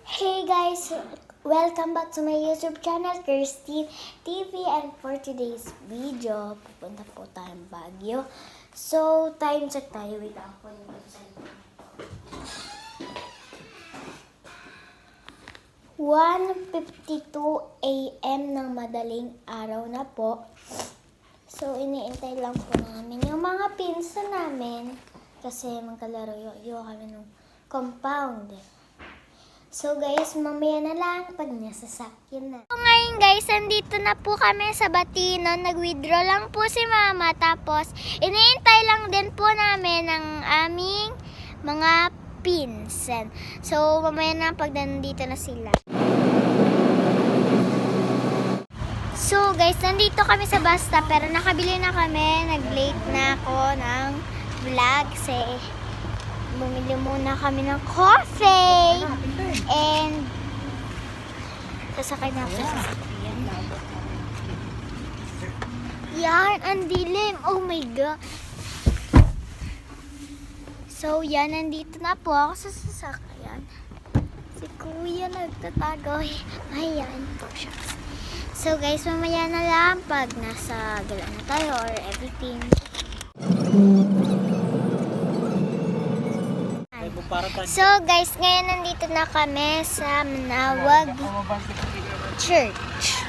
Hey guys, welcome back to my YouTube channel, Christine TV, and for today's video, pupunta po tayong Baguio. So, time check tayo. Wait lang po yung cellphone. 1:52 AM ng madaling araw na po. So, iniintay lang po namin yung mga pinsan namin kasi magkalaro-yo kami ng compound. So guys, mamaya na lang pag nasa sakyan na. So ngayon guys, nandito na po kami sa Batino. Nag-withdraw lang po si Mama. Tapos, iniintay lang din po namin ang aming mga pinsan. So, mamaya na pag nandito na sila. So guys, nandito kami sa bus stop pero nakabili na kami. Nag-late na ako ng vlog kasi bumili muna kami ng coffee and sasakay na ako sa sasakyan. Yan, ang dilim. Oh my God. So yan, nandito na po ako sa sasakyan. Si Kuya nagtatago. Ayan po siya. So guys, mamaya na lang pag nasa gala na tayo or everything. So guys, ngayon nandito na kami sa Manawag Church.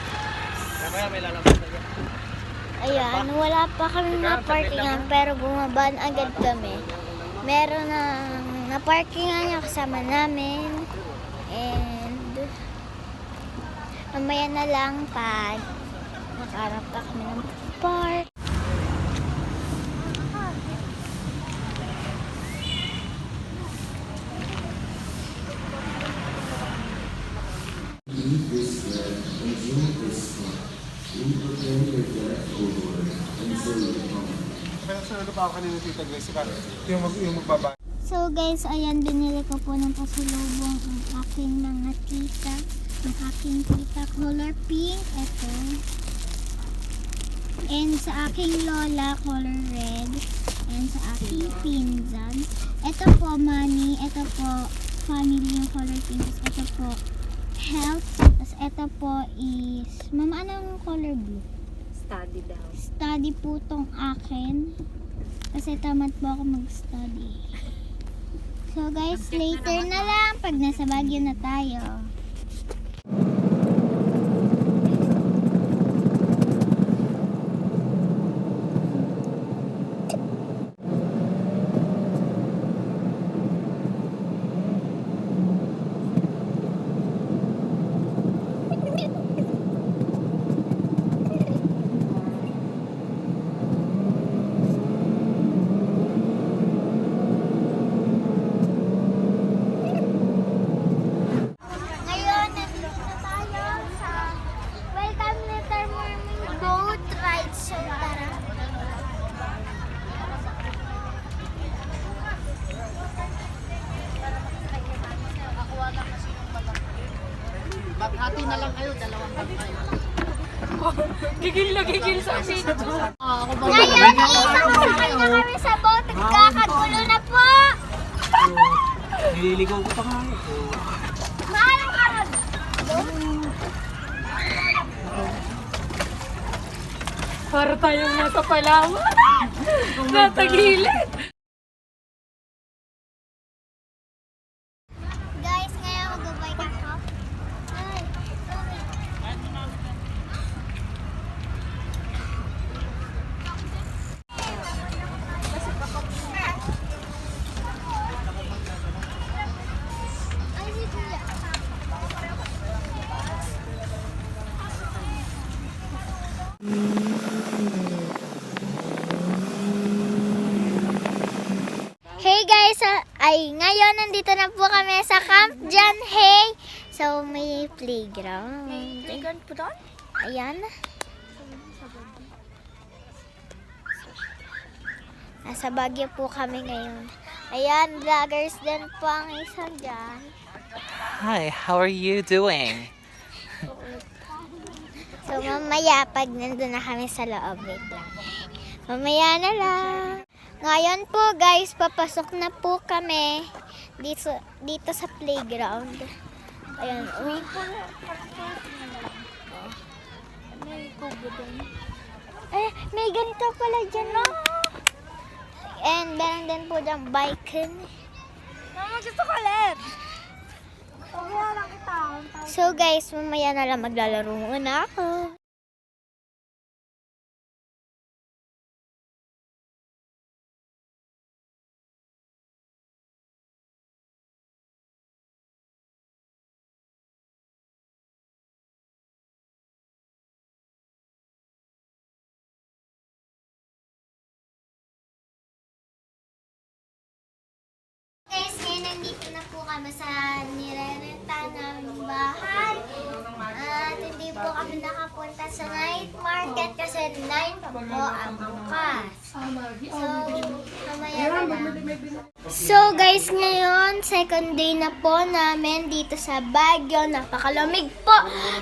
Ayan, wala pa kami na-parkingan pero bumabaan agad kami. Meron na parkingan yung kasama namin. And mamaya na lang pag makaharap pa kami ng park. So guys, ayan, binili ko po ng pasalubong ang aking mga tita. Ang aking tita, color pink, ito. And sa aking lola, color red. And sa aking pinsan. Ito po, money. Ito po, family yung color pink. Ito po, health. Tapos ito po is, mama, anong color blue? Study daw. Study po tong akin. Kasi tamad po ako mag-study. So guys, later na lang pag nasa Baguio na tayo. Ngayon, nandito na tayo sa Welcome Little Mermaid Boat Ride. So, tara. Maghati na lang kayo, dalawang bag kayo. Gigil na gigil sa akin. Ngayon, isasakay na kami sa boat. Kakagulo na po. Nililigaw ko pa nga eh. Maalang karag. Para tayong nasa Palawan. Natagilid. Guys, ngayon mag-bike ako. Ay, sorry. Ay, si Kuya. Hey guys, ngayon nandito na po kami sa Camp John Hay. So may playground. Playground po doon? Ayan. Nasa Baguio po kami ngayon. Ayan, vloggers din po ang isa dyan. Hi, how are you doing? So mamaya pag nandun na kami sa loob, wait lang. Mamaya na lang. Ngayon po guys, papasok na po kami dito sa playground. Ayan, oh. May kubo doon. Eh, may ganito pala dyan, no? And meron din po dyan bike. Mama, gusto ko ulit. Kaya lang kita. So guys, mamaya na lang maglalaro muna ako. Guys, ngayon nandito na po kami sa nirerenta ng bahay. At hindi po kami nakapunta sa night market kasi 9 pa po ang bukas. So, mamaya na lang. So guys, ngayon, second day na po namin dito sa Baguio. Napakalamig po.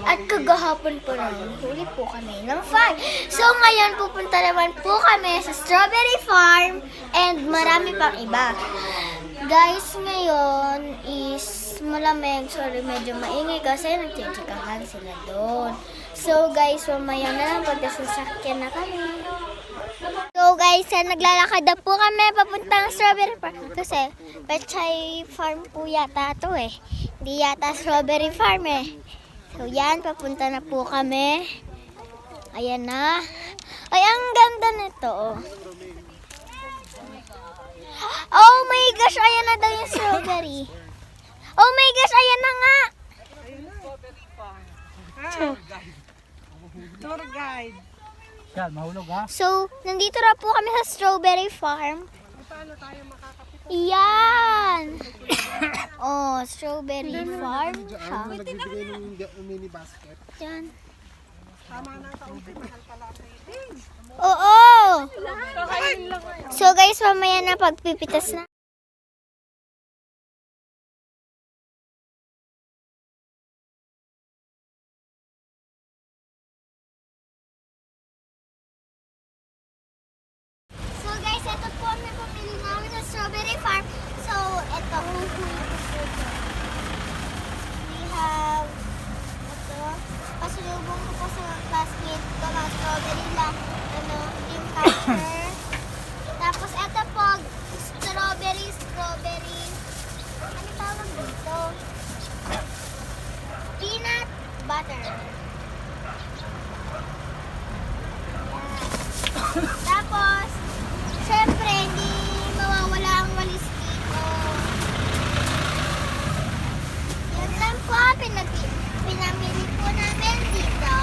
At kagahapon po namin huli po kami ng fog. So ngayon, pupunta naman po kami sa Strawberry Farm and marami pang iba. Guys, ngayon is malamig. Sorry, medyo maingay kasi nagchichikahan sila doon. So guys, mamaya na lang pagkasasakyan na kami. So guys, naglalakad na po kami papuntang Strawberry Farm. Kasi Pechay Farm po yata ito eh. Hindi yata Strawberry Farm eh. So yan, papunta na po kami. Ayan na. Ay, ang ganda nito oh. Oh my gosh, ayan na daw yung strawberry. Oh my gosh, ayan na nga. Tour guide. Yan, mahulog ha? So, nandito na po kami sa Strawberry Farm. Paano tayo makakapit? Yan. Oh, Strawberry Farm siya. Nagbibigay ng mini basket. Yan. Tama na kaunti, mahal pala ang Oo. So guys, mamaya na pagpipitas na. So guys, ito po ang napamili namin sa Strawberry Farm. So, ito. We have ito. Pasalubong ko po sa classmate ko mga strawberry lang. Ano, dream catcher. Tapos ito po, strawberry. Ano tawag dito? Peanut butter. Yan. Tapos, syempre, hindi mawawala ang walis dito. Yan lang po, pinamili po namin dito.